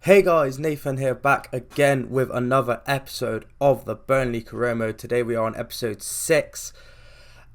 Hey guys, Nathan here, back again with another episode of the Burnley career mode. Today we are on episode 6.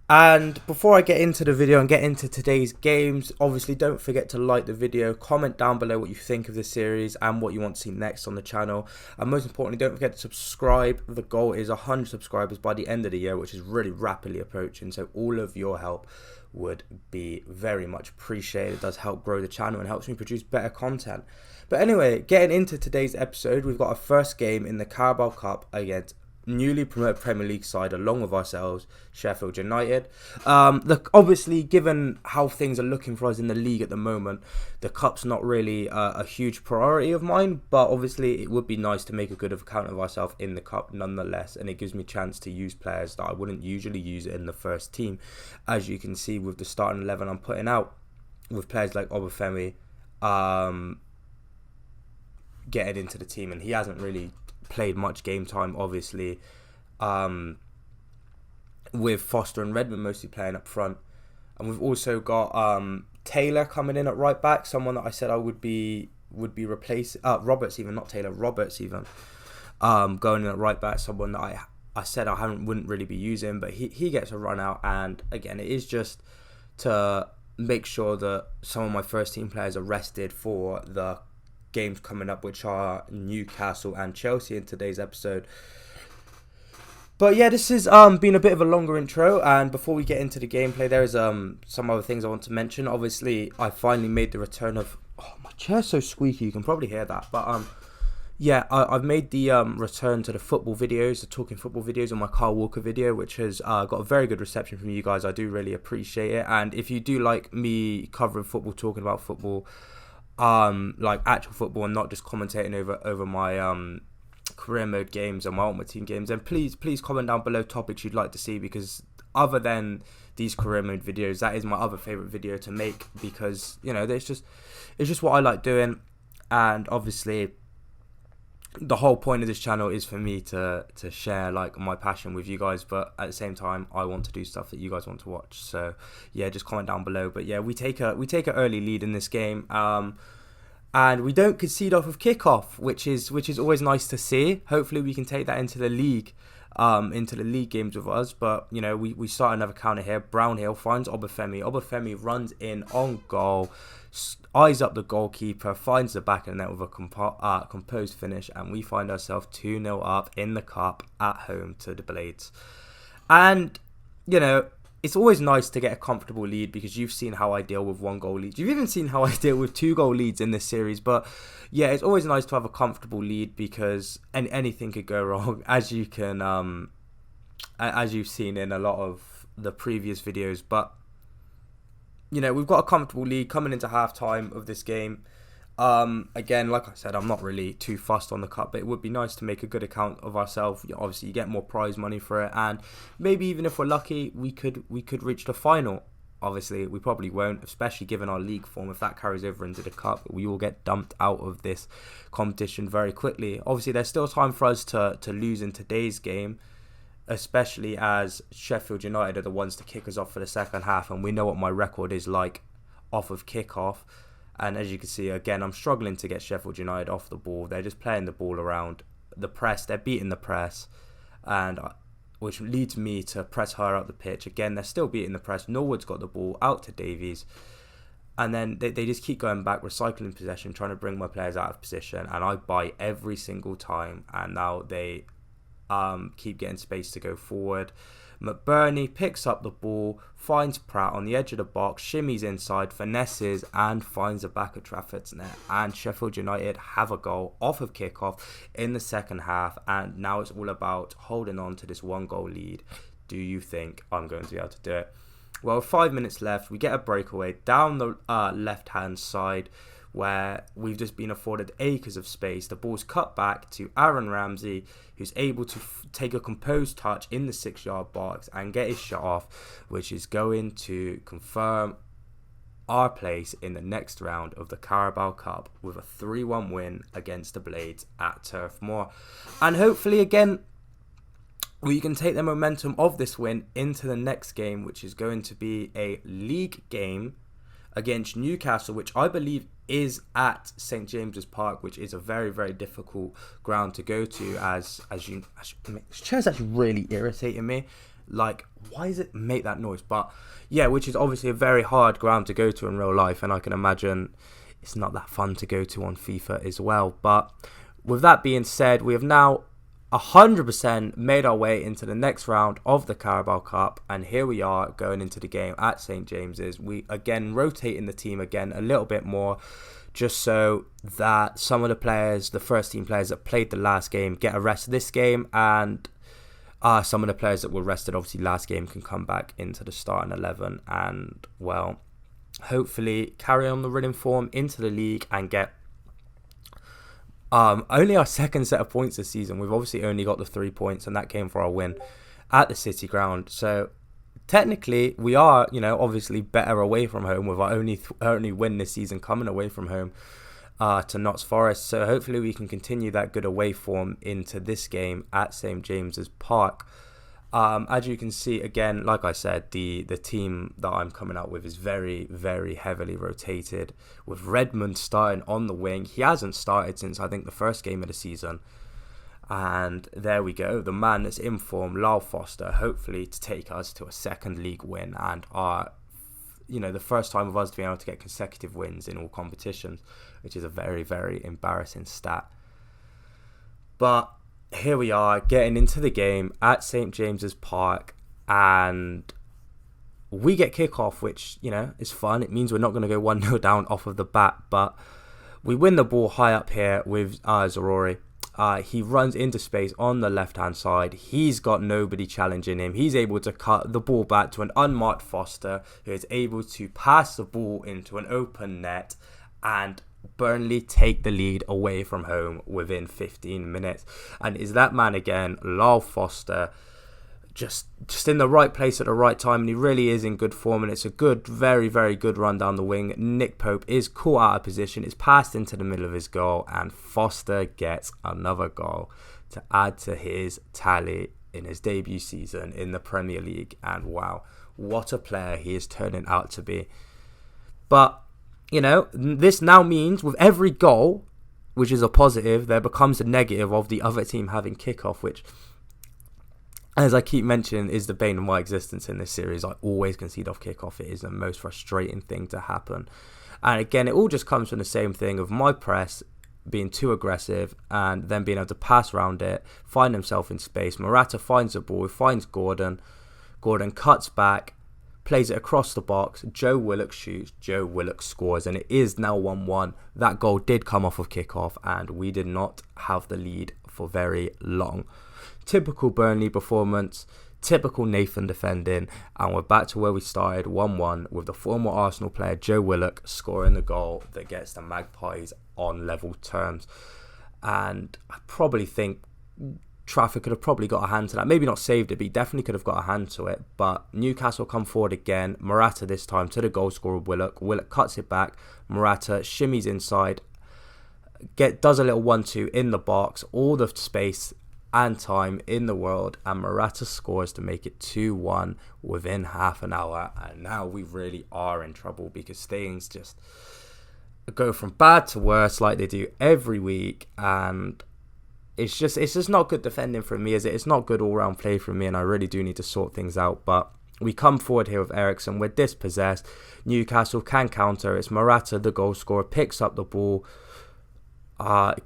And before I get into the video and get into today's games, obviously don't forget to like the video, comment down below what you think of the series and what you want to see next on the channel. And most importantly, don't forget to subscribe. The goal is 100 subscribers by the end of the year, which is really rapidly approaching. So all of your help would be very much appreciated. It does help grow the channel and helps me produce better content. But anyway, getting into today's episode, we've got our first game in the Carabao Cup against newly promoted Premier League side along with ourselves, Sheffield United. Look, obviously, given how things are looking for us in the league at the moment, the Cup's not really a huge priority of mine, but obviously it would be nice to make a good account of ourselves in the Cup nonetheless, and it gives me a chance to use players that I wouldn't usually use in the first team, as you can see with the starting 11 I'm putting out, with players like Obafemi getting into the team, and he hasn't really played much game time, obviously, with Foster and Redmond mostly playing up front. And we've also got Taylor coming in at right back, someone that I said I would be replacing, Roberts even, not Taylor, Roberts even, going in at right back, someone that I said I wouldn't really be using, but he gets a run out. And again, it is just to make sure that some of my first team players are rested for the games coming up, which are Newcastle and Chelsea in today's episode. But yeah, this has been a bit of a longer intro, and before we get into the gameplay, there is some other things I want to mention. Obviously, I finally made the return of... Oh, my chair's so squeaky, you can probably hear that. But yeah, I've made the return to the football videos, the talking football videos, on my Carl Walker video, which has got a very good reception from you guys. I do really appreciate it. And if you do like me covering football, talking about football, like actual football and not just commentating over my career mode games and my ultimate team games, then please comment down below topics you'd like to see, because other than these career mode videos, that is my other favorite video to make, because you know it's just what I like doing. And obviously the whole point of this channel is for me to share like my passion with you guys, but at the same time I want to do stuff that you guys want to watch. So yeah, just comment down below. But yeah, we take an early lead in this game, and we don't concede off of kickoff, which is always nice to see. Hopefully we can take that into the league games with us. But you know, we start another counter here. Brownhill finds Obafemi runs in on goal, eyes up the goalkeeper, finds the back of the net with a composed finish, and we find ourselves 2-0 up in the Cup at home to the Blades. And you know, it's always nice to get a comfortable lead, because you've seen how I deal with 1-goal leads. You've even seen how I deal with 2-goal leads in this series. But yeah, it's always nice to have a comfortable lead, because anything could go wrong, as you can as you've seen in a lot of the previous videos. But you know, we've got a comfortable lead coming into half-time of this game. Again, like I said, I'm not really too fussed on the Cup, but it would be nice to make a good account of ourselves. Obviously, you get more prize money for it, and maybe even if we're lucky, we could reach the final. Obviously, we probably won't, especially given our league form. If that carries over into the Cup, we will get dumped out of this competition very quickly. Obviously, there's still time for us to lose in today's game, especially as Sheffield United are the ones to kick us off for the second half, and we know what my record is like off of kickoff. And as you can see, again, I'm struggling to get Sheffield United off the ball. They're just playing the ball around the press. They're beating the press, and which leads me to press higher up the pitch. Again, they're still beating the press. Norwood's got the ball out to Davies, and then they just keep going back, recycling possession, trying to bring my players out of position, and I bite every single time. And now they keep getting space to go forward. McBurney picks up the ball, finds Pratt on the edge of the box, shimmies inside, finesses, and finds the back of Trafford's net. And Sheffield United have a goal off of kickoff in the second half, and now it's all about holding on to this 1-goal lead. Do you think I'm going to be able to do it? Well, 5 minutes left, we get a breakaway down the left-hand side, where we've just been afforded acres of space. The ball's cut back to Aaron Ramsey, who's able to take a composed touch in the 6-yard box and get his shot off, which is going to confirm our place in the next round of the Carabao Cup with a 3-1 win against the Blades at Turf Moor. And hopefully, again, we can take the momentum of this win into the next game, which is going to be a league game against Newcastle, which I believe is at St James's Park, which is a very, very difficult ground to go to. As chair's actually really irritating me. Like, why does it make that noise? But yeah, which is obviously a very hard ground to go to in real life, and I can imagine it's not that fun to go to on FIFA as well. But with that being said, we have now 100% made our way into the next round of the Carabao Cup, and here we are going into the game at St James's. We again rotating the team again a little bit more, just so that some of the players, the first team players that played the last game, get a rest this game, and some of the players that were rested obviously last game can come back into the starting 11 and, well, hopefully carry on the winning form into the league and get only our second set of points this season. We've obviously only got the 3 points, and that came for our win at the City Ground. So technically, we are, obviously better away from home with our only win this season coming away from home to Notts Forest. So hopefully we can continue that good away form into this game at St James's Park. As you can see, again, like I said, the team that I'm coming out with is very, very heavily rotated, with Redmond starting on the wing. He hasn't started since, I think, the first game of the season. And there we go, the man that's in form, Lyle Foster, hopefully to take us to a second league win and the first time of us being able to get consecutive wins in all competitions, which is a very, very embarrassing stat. But here we are getting into the game at St James's Park, and we get kickoff, which is fun. It means we're not going to go 1-0 down off of the bat, but we win the ball high up here with Zaroury. He runs into space on the left hand side. He's got nobody challenging him. He's able to cut the ball back to an unmarked Foster, who is able to pass the ball into an open net, and Burnley take the lead away from home within 15 minutes. And is that man again, Lyle Foster, just in the right place at the right time, and he really is in good form, and it's a good, very, very good run down the wing. Nick Pope is caught out of position, it's passed into the middle of his goal, and Foster gets another goal to add to his tally in his debut season in the Premier League. And wow, what a player he is turning out to be. But this now means with every goal, which is a positive, there becomes a negative of the other team having kickoff, which, as I keep mentioning, is the bane of my existence in this series. I always concede off kickoff. It is the most frustrating thing to happen. And again, it all just comes from the same thing of my press being too aggressive and then being able to pass around it, find himself in space. Morata finds the ball, finds Gordon. Gordon cuts back, plays it across the box. Joe Willock shoots. Joe Willock scores, and it is now 1-1. That goal did come off of kickoff, and we did not have the lead for very long. Typical Burnley performance, typical Nathan defending, and we're back to where we started, 1-1, with the former Arsenal player Joe Willock scoring the goal that gets the Magpies on level terms. And I probably think Trafford could have probably got a hand to that. Maybe not saved it, but he definitely could have got a hand to it. But Newcastle come forward again. Morata this time to the goal scorer Willock. Willock cuts it back. Morata shimmies inside. Does a little 1-2 in the box. All the space and time in the world. And Morata scores to make it 2-1 within half an hour. And now we really are in trouble, because things just go from bad to worse like they do every week. And it's just not good defending from me, is it? It's not good all-round play from me, and I really do need to sort things out. But we come forward here with Eriksen. We're dispossessed. Newcastle can counter. It's Morata, the goal scorer, picks up the ball,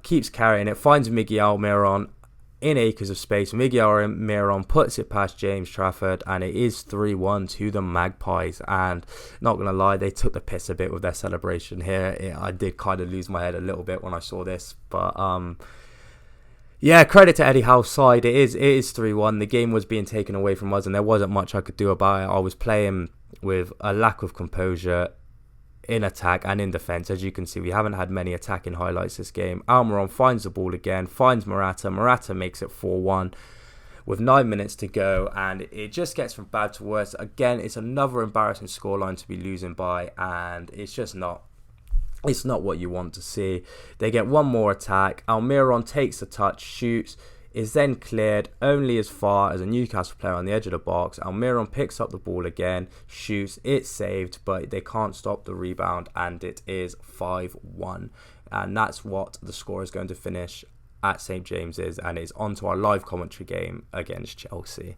keeps carrying it, finds Miguel Almiron in acres of space. Miguel Almiron puts it past James Trafford, and it is 3-1 to the Magpies. And not going to lie, they took the piss a bit with their celebration here. I did kind of lose my head a little bit when I saw this, but yeah, credit to Eddie Howe's side. It is 3-1. The game was being taken away from us, and there wasn't much I could do about it. I was playing with a lack of composure in attack and in defence. As you can see, we haven't had many attacking highlights this game. Almiron finds the ball again, finds Morata. Morata makes it 4-1 with 9 minutes to go, and it just gets from bad to worse. Again, it's another embarrassing scoreline to be losing by, and it's just not. It's not what you want to see. They get one more attack. Almiron takes a touch, shoots. is then cleared only as far as a Newcastle player on the edge of the box. Almiron picks up the ball again, shoots, it's saved, but they can't stop the rebound, and it is 5-1. And that's what the score is going to finish at St James's, and it's on to our live commentary game against Chelsea.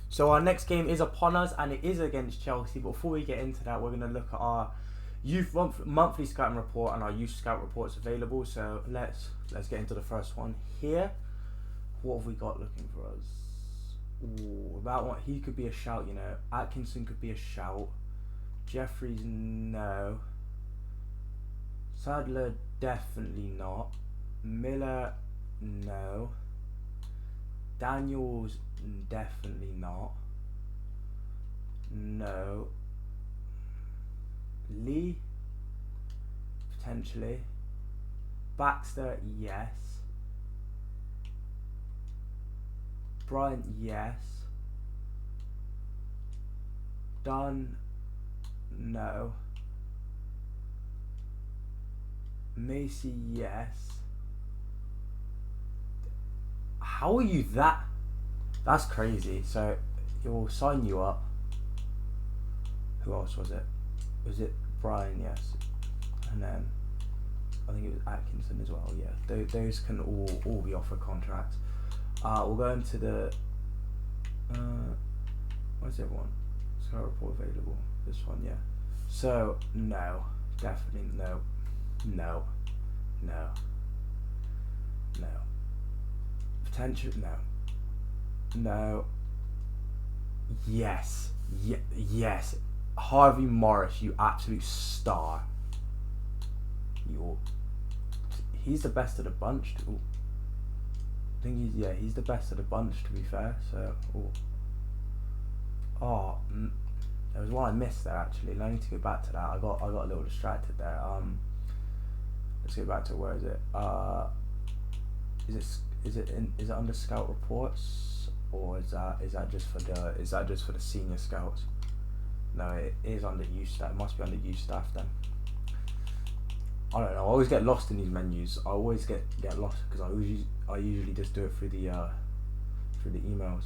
So our next game is upon us, and it is against Chelsea. But before we get into that, we're going to look at our youth monthly scouting report and our youth scout reports available. So let's get into the first one here. What have we got looking for us? Ooh, that one, he could be a shout, Atkinson could be a shout. Jeffries, no. Sadler, definitely not. Miller, no. Daniels, definitely not. No. Lee, potentially. Baxter, yes. Bryant, yes. Dunn, no. Macy, yes. How are you that? That's crazy. So it will sign you up. Who else was it? Was it Brian? Yes. And then I think it was Atkinson as well. Yeah. Those can all be offered contracts. We'll go into the. Where's everyone? Scout report available. This one, yeah. So no, definitely no. Potential, no. Yes. Harvey Morris, you absolute star. He's the best of the bunch. I think he's the best of the bunch, to be fair. So, there was one I missed there actually. I need to go back to that. I got a little distracted there. Let's go back to where is it? Is it under scout reports, or is that just for the senior scouts? No, it is under youth staff. It must be under youth staff then. I don't know. I always get lost in these menus. I always get lost because I usually just do it through the emails.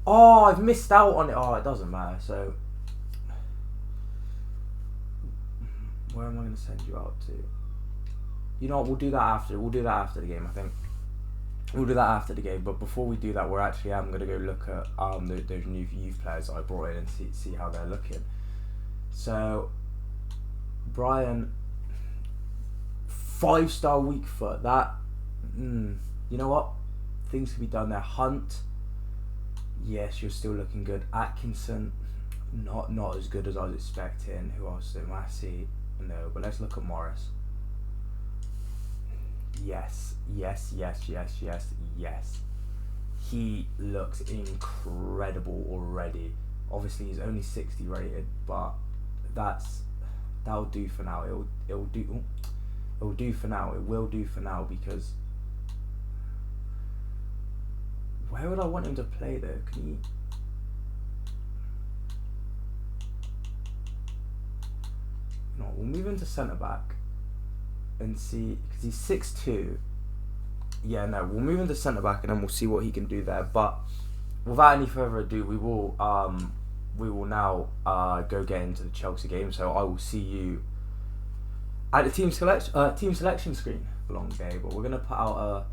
Oh, I've missed out on it. Oh, it doesn't matter. So where am I going to send you out to? You know what? We'll do that after. We'll do that after the game, I think. We'll do that after the game. But before we do that, I'm going to go look at those new youth players that I brought in and see how they're looking. So Brian, 5-star weak foot. That you know what? Things can be done there. Hunt, yes, you're still looking good. Atkinson, not as good as I was expecting. Who else? Massey, no. But let's look at Morris. Yes. He looks incredible already. Obviously, he's only 60 rated, but that'll do for now. It'll do for now. It will do for now because where would I want him to play though? Can he? No, we'll move him to centre back and see, because he's 6'2". Yeah, no, we'll move him to centre back and then we'll see what he can do there. But without any further ado, we will now go get into the Chelsea game. So I will see you at the team selection screen for long day. But we're gonna put out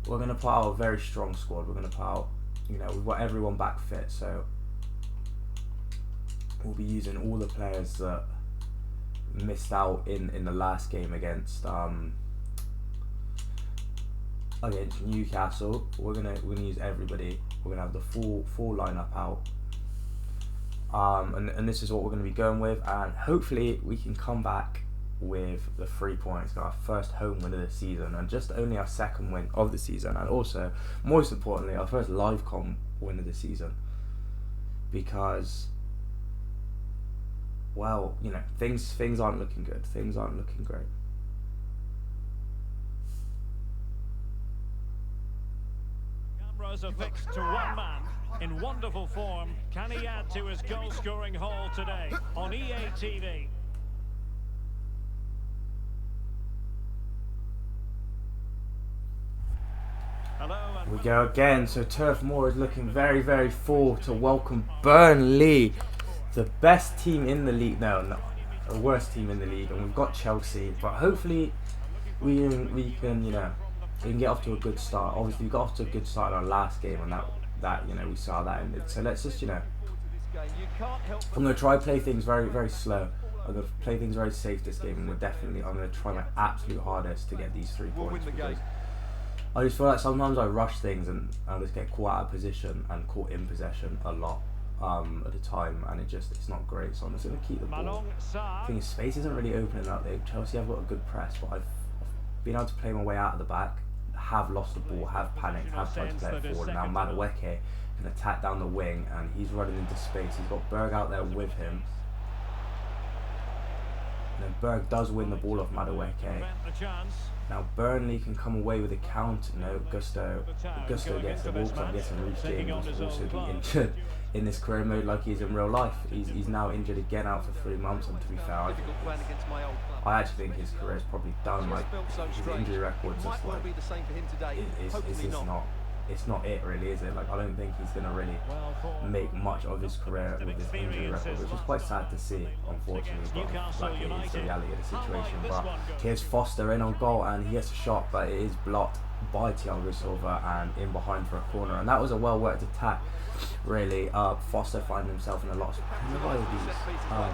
a very strong squad. We're gonna put out, we've got everyone back fit, so we'll be using all the players that missed out in the last game against Newcastle. We're gonna use everybody. We're gonna have the full lineup out, and this is what we're gonna be going with, and hopefully we can come back with the 3 points, our first home win of the season, and just only our second win of the season, and also most importantly our first live com win of the season, because things aren't looking good. Things aren't looking great. scorers are fixed to one man. In wonderful form, can he add to his goal-scoring haul today on EA TV? We go again. So Turf Moor is looking very, very full to welcome Burnley, the best team in the league. No, the worst team in the league, and we've got Chelsea. But hopefully, we can we can get off to a good start. Obviously, we got off to a good start in our last game, and that we saw that ended. So let's just I'm gonna try to play things very, very slow. I'm gonna play things very safe this game, and I'm gonna try my absolute hardest to get these 3 points. I just feel like sometimes I rush things and I just get caught out of position and caught in possession a lot at a time, and it's not great. So I'm just going to keep the ball. I think his space isn't really opening up there. Chelsea have got a good press, but I've been able to play my way out of the back, have lost the ball, have panicked, have tried to play it forward. Now Madueke can attack down the wing, and he's running into space. He's got Berg out there with him. And then Berg does win the ball off Madueke. Now Burnley can come away with a count. No, Gusto gets the ball, because I'm guessing Reece James will also be injured in this career mode like he is in real life. He's now injured again, out for 3 months, and to be fair, I actually think his career is probably done. Like, his injury record just it's not it really, is it? Like, I don't think he's going to really make much of his career with his injury record, which is quite sad to see, unfortunately, but like, it is the reality of the situation. But here's Foster in on goal, and he gets a shot, but it is blocked by Thiago Silva and in behind for a corner, and that was a well worked attack, really. Foster finding himself in a lot of I don't know why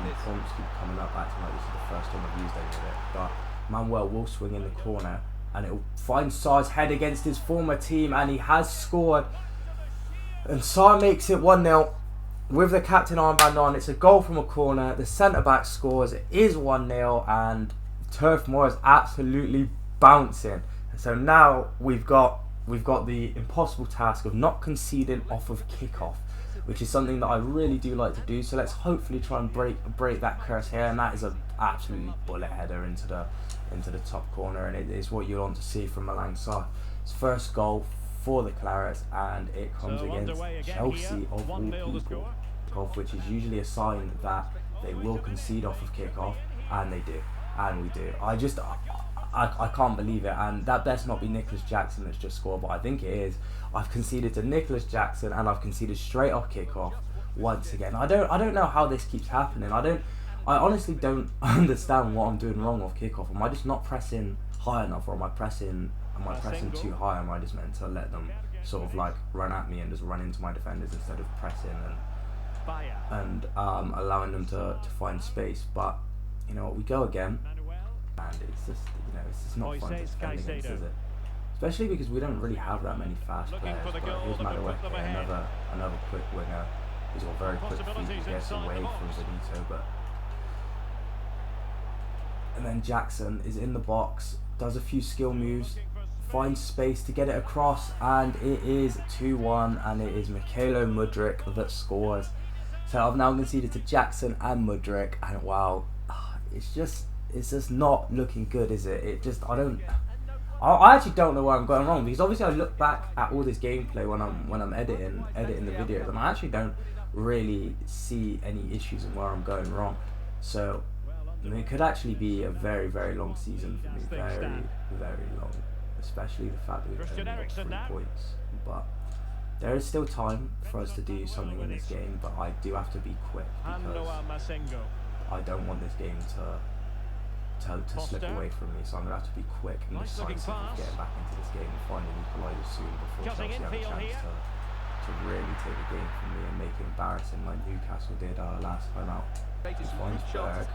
these points keep coming up, acting like this is the first time I've used any of it, but Manuel will swing in the corner, and it will find Sarr's head against his former team, and he has scored. And Sarr makes it 1-0 with the captain armband on. It's a goal from a corner. The centre-back scores. It is 1-0, and Turf Moor is absolutely bouncing. And so now we've got the impossible task of not conceding off of kickoff, which is something that I really do like to do. So let's hopefully try and break that curse here, and that is an absolutely bullet header into the top corner, and it is what you want to see from Malang Sarr. His first goal for the Clarets, and it comes against Chelsea of all people, which is usually a sign that they will concede off of kickoff, and they do, and we do. I can't believe it, and that best not be Nicholas Jackson that's just scored, but I think it is. I've conceded to Nicholas Jackson, and I've conceded straight off kickoff once again. I don't know how this keeps happening. I honestly don't understand what I'm doing wrong off kickoff. Am I just not pressing high enough, or am I pressing too high? Am I just meant to let them sort of like run at me and just run into my defenders instead of pressing and allowing them to find space? But you know what, we go again, and it's just not fun to defend against, is it? Especially because we don't really have that many fast players. But here's Madueke, another quick winger. He's got very quick feet. He gets away from Benito, but. And then Jackson is in the box, does a few skill moves, finds space to get it across, and it is 2-1, and it is Mykhailo Mudryk that scores. So I've now conceded to Jackson and Mudryk, and wow, it's just not looking good, is it? I actually don't know where I'm going wrong, because obviously I look back at all this gameplay when I'm editing the videos, and I actually don't really see any issues in where I'm going wrong. So it could actually be a very, very long season for me, very, very long, especially the fact that we've only got 3 points. But there is still time for us to do something in this game, but I do have to be quick, because I don't want this game to slip away from me, so I'm going to have to be quick and decisive of getting back into this game and finding equaliser soon before Chelsea have a chance to really take the game from me and make it embarrassing like Newcastle did last time out. He finds Berg.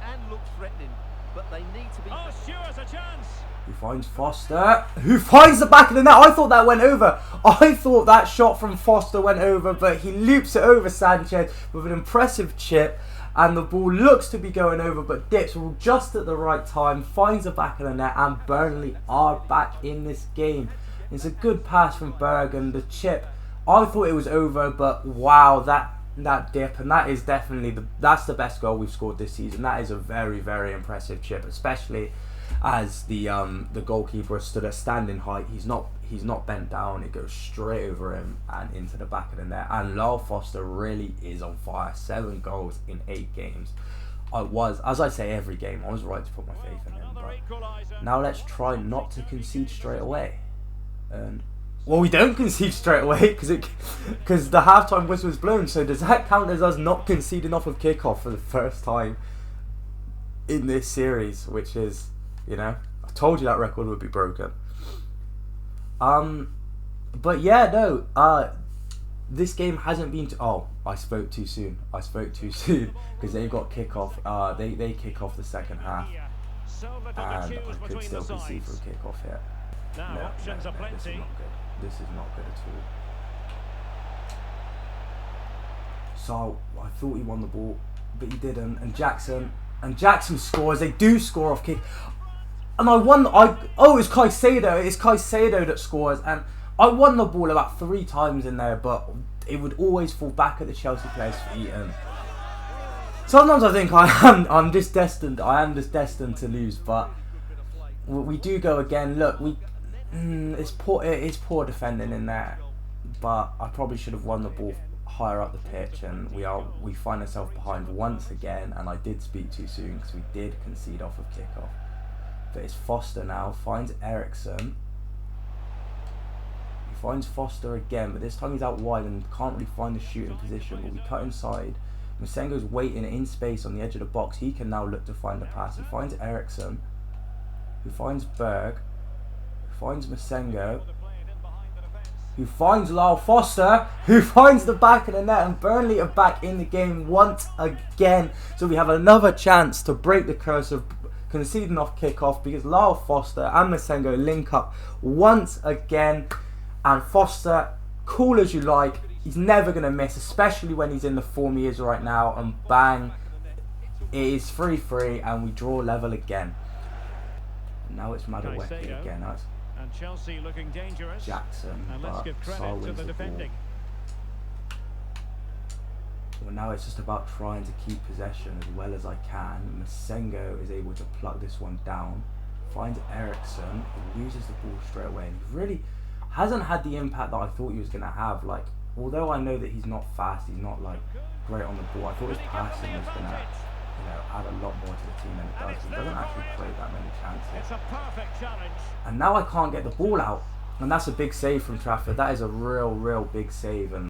He finds Foster, who finds the back of the net. I thought that went over. I thought that shot from Foster went over, but he loops it over Sanchez with an impressive chip, and the ball looks to be going over, but dips just at the right time, finds the back of the net, and Burnley are back in this game. It's a good pass from Berg, and the chip, I thought it was over, but wow, that dip, and that is definitely that's the best goal we've scored this season. That is a very, very impressive chip, especially as the goalkeeper stood at standing height. He's not bent down. It goes straight over him and into the back of the net. And Lyle Foster really is on fire. 7 goals in 8 games. As I say every game, I was right to put my faith in him. But now let's try not to concede straight away. And well, we don't concede straight away because the halftime whistle was blown. So does that count as us not conceding off of kickoff for the first time in this series? Which is, I told you that record would be broken. But yeah, no. This game hasn't been. I spoke too soon. Because they've got kickoff. They kick off the second half, and I could still concede for a kickoff here. Now options are plenty. This is not good at all. So I thought he won the ball, but he didn't. And Jackson scores. They do score off kick. And it's Caicedo. It's Caicedo that scores. And I won the ball about 3 times in there, but it would always fall back at the Chelsea players' feet. And sometimes I think I am just destined to lose. But we do go again. Look, it's poor defending in there, but I probably should have won the ball higher up the pitch, and we find ourselves behind once again. And I did speak too soon because we did concede off of kickoff. But it's Foster now, finds Eriksson. He finds Foster again, but this time he's out wide and can't really find the shooting position. But we cut inside. Masengo's waiting in space on the edge of the box. He can now look to find the pass. He finds Eriksson, who finds Berg, who finds Masengo, who finds Lyle Foster, who finds the back of the net, and Burnley are back in the game once again. So we have another chance to break the curse of conceding off kickoff, because Lyle Foster and Masengo link up once again. And Foster, cool as you like, he's never going to miss, especially when he's in the form he is right now. And bang, it is 3-3 and we draw level again. And now it's Madueke again. That's and Chelsea looking dangerous. Jackson, and let's give credit to the defending. Well, now it's just about trying to keep possession as well as I can. Masengo is able to pluck this one down, finds Eriksson, who loses the ball straight away, and he really hasn't had the impact that I thought he was going to have. Like, although I know that he's not fast, he's not like great on the ball, I thought his passing was going to add a lot more to the team than it does. He doesn't actually create that many chances. It's a perfect challenge. And now I can't get the ball out, and that's a big save from Trafford. That is a real big save. And